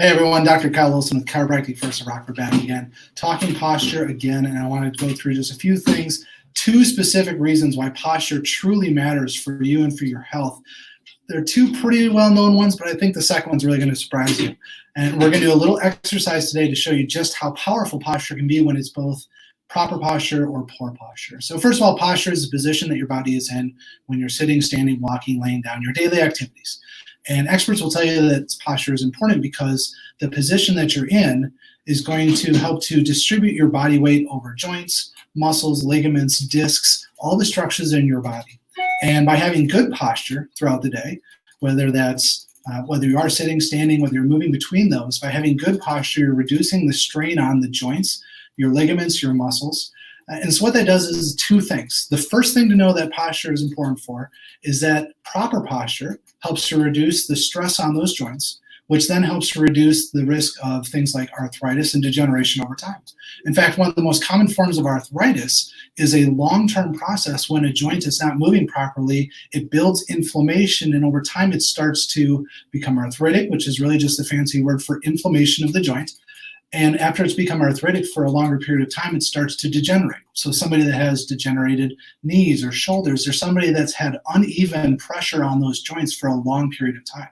Hey everyone, Dr. Kyle Wilson with Chiropractic First of Rockford back again, talking posture again, and I wanted to go through just a few things, two specific reasons why posture truly matters for you and for your health. They're two pretty well-known ones, but I think the second one's really going to surprise you. And we're going to do a little exercise today to show you just how powerful posture can be when it's both proper posture or poor posture. So first of all, posture is the position that your body is in when you're sitting, standing, walking, laying down, your daily activities. And experts will tell you that posture is important because the position that you're in is going to help to distribute your body weight over joints, muscles, ligaments, discs, all the structures in your body. And by having good posture throughout the day, whether you are sitting, standing, whether you're moving between those, by having good posture, you're reducing the strain on the joints, your ligaments, your muscles. And so what that does is two things. The first thing to know that posture is important for is that proper posture helps to reduce the stress on those joints, which then helps to reduce the risk of things like arthritis and degeneration over time. In fact, one of the most common forms of arthritis is a long-term process. When a joint is not moving properly, it builds inflammation, and over time it starts to become arthritic, which is really just a fancy word for inflammation of the joint. And after it's become arthritic for a longer period of time, it starts to degenerate. So somebody that has degenerated knees or shoulders, or somebody that's had uneven pressure on those joints for a long period of time.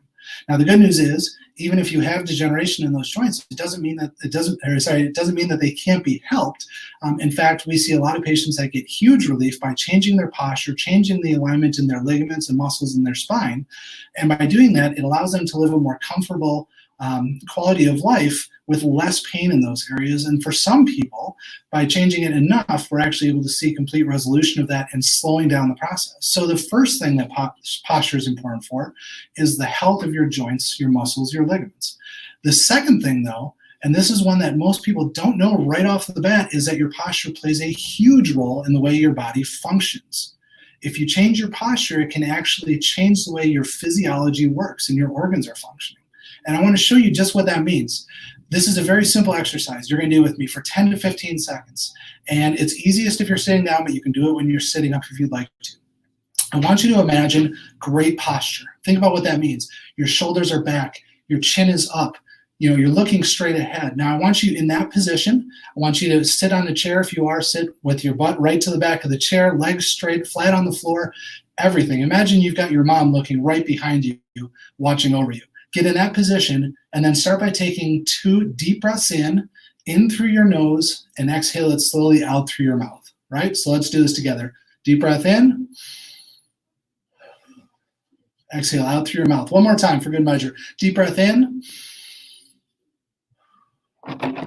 Now, the good news is, even if you have degeneration in those joints, it doesn't mean that they can't be helped. In fact, we see a lot of patients that get huge relief by changing their posture, changing the alignment in their ligaments and muscles in their spine. And by doing that, it allows them to live a more comfortable quality of life with less pain in those areas. And for some people, by changing it enough, we're actually able to see complete resolution of that and slowing down the process. So the first thing that posture is important for is the health of your joints, your muscles, your ligaments. The second thing, though, and this is one that most people don't know right off the bat, is that your posture plays a huge role in the way your body functions. If you change your posture, it can actually change the way your physiology works and your organs are functioning. And I want to show you just what that means. This is a very simple exercise you're going to do with me for 10 to 15 seconds. And it's easiest if you're sitting down, but you can do it when you're sitting up if you'd like to. I want you to imagine great posture. Think about what that means. Your shoulders are back, your chin is up, you're looking straight ahead. Now I want you in that position. I want you to sit on the chair. If you are, sit with your butt right to the back of the chair, legs straight, flat on the floor, everything. Imagine you've got your mom looking right behind you, watching over you. Get in that position and then start by taking 2 deep breaths in through your nose, and exhale it slowly out through your mouth, right? So let's do this together. Deep breath in. Exhale out through your mouth. One more time for good measure. Deep breath in.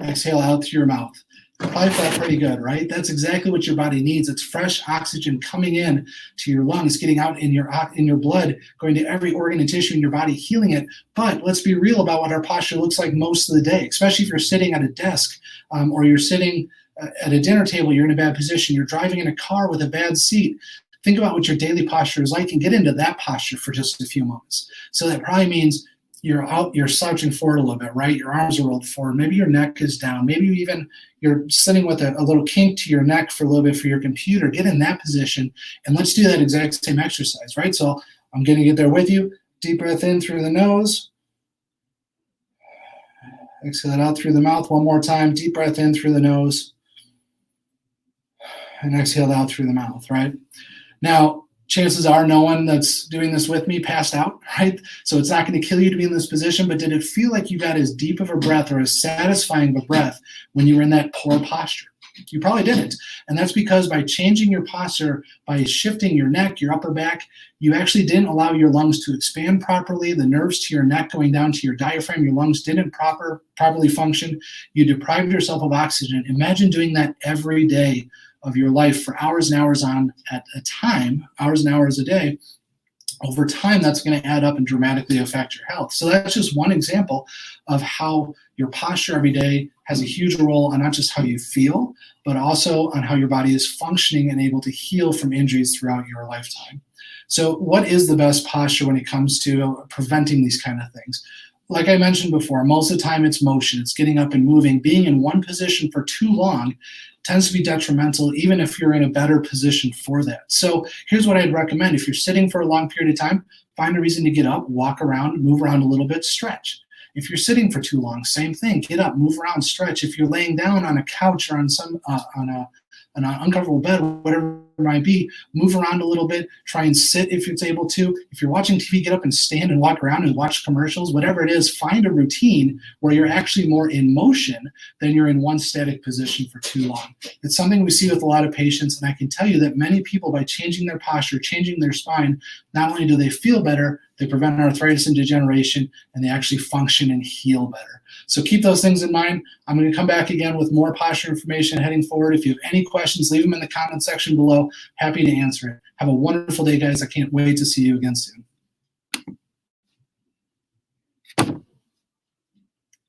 Exhale out through your mouth. Probably felt pretty good, right? That's exactly what your body needs. It's fresh oxygen coming in to your lungs, getting out in your blood, going to every organ and tissue in your body, healing it. But let's be real about what our posture looks like most of the day, especially if you're sitting at a desk or you're sitting at a dinner table, you're in a bad position, you're driving in a car with a bad seat. Think about what your daily posture is like and get into that posture for just a few moments. So that probably means you're slouching forward a little bit, right? Your arms are rolled forward. Maybe your neck is down. Maybe you're sitting with a little kink to your neck for a little bit for your computer. Get in that position, and let's do that exact same exercise, right? So I'm going to get there with you. Deep breath in through the nose. Exhale it out through the mouth one more time. Deep breath in through the nose. And exhale it out through the mouth, right? Now, chances are no one that's doing this with me passed out, right? So it's not going to kill you to be in this position, but did it feel like you got as deep of a breath or as satisfying of a breath when you were in that poor posture? You probably didn't. And that's because by changing your posture, by shifting your neck, your upper back, you actually didn't allow your lungs to expand properly. The nerves to your neck going down to your diaphragm, your lungs didn't properly function. You deprived yourself of oxygen. Imagine doing that every day of your life for hours and hours at a time, hours and hours a day. Over time, that's going to add up and dramatically affect your health. So that's just one example of how your posture every day has a huge role on not just how you feel, but also on how your body is functioning and able to heal from injuries throughout your lifetime. So what is the best posture when it comes to preventing these kind of things? Like I mentioned before, most of the time it's motion, it's getting up and moving. Being in one position for too long tends to be detrimental, even if you're in a better position for that. So here's what I'd recommend. If you're sitting for a long period of time, find a reason to get up, walk around, move around a little bit, stretch. If you're sitting for too long, same thing. Get up, move around, stretch. If you're laying down on a couch or on an uncomfortable bed, whatever it might be, move around a little bit. Try and sit if it's able to. If you're watching TV, get up and stand and walk around and watch commercials. Whatever it is, find a routine where you're actually more in motion than you're in one static position for too long. It's something we see with a lot of patients, and I can tell you that many people, by changing their posture, changing their spine, not only do they feel better, they prevent arthritis and degeneration, and they actually function and heal better. So keep those things in mind. I'm going to come back again with more posture information heading forward. If you have any questions, leave them in the comment section below. Happy to answer it. Have a wonderful day, guys. I can't wait to see you again soon.